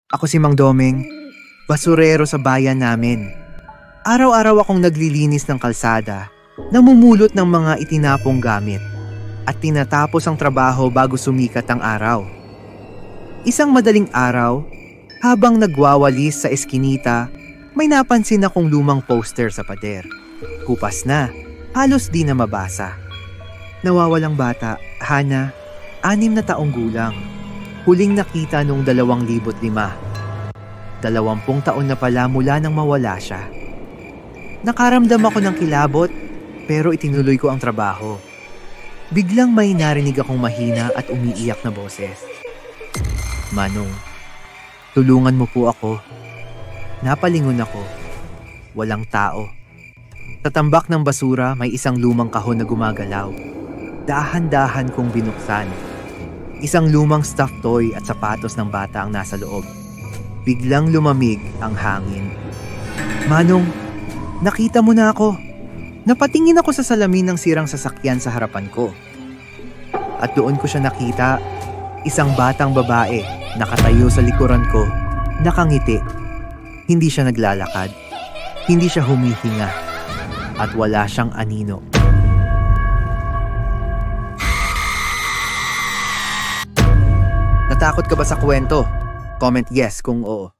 Ako si Mang Domeng, basurero sa bayan namin. Araw-araw akong naglilinis ng kalsada, namumulot ng mga itinapong gamit, at tinatapos ang trabaho bago sumikat ang araw. Isang madaling araw, habang nagwawalis sa eskinita, may napansin akong lumang poster sa pader. Kupas na, halos di na mabasa. Nawawalang bata, Hana, 6 na taong gulang. Huling nakita noong 2005. 20 taon na pala mula nang mawala siya. Nakaramdam ako ng kilabot, pero itinuloy ko ang trabaho. Biglang may narinig akong mahina at umiiyak na boses. Manong, tulungan mo po ako. Napalingon ako. Walang tao. Sa tambak ng basura may isang lumang kahon na gumagalaw. Dahan-dahan kong binuksan. Isang lumang stuffed toy at sapatos ng bata ang nasa loob. Biglang lumamig ang hangin. Manong, nakita mo na ako. Napatingin ako sa salamin ng sirang sasakyan sa harapan ko. At doon ko siya nakita, isang batang babae nakatayo sa likuran ko, nakangiti. Hindi siya naglalakad, hindi siya humihinga, at wala siyang anino. Natakot ka ba sa kwento? Comment yes kung oo.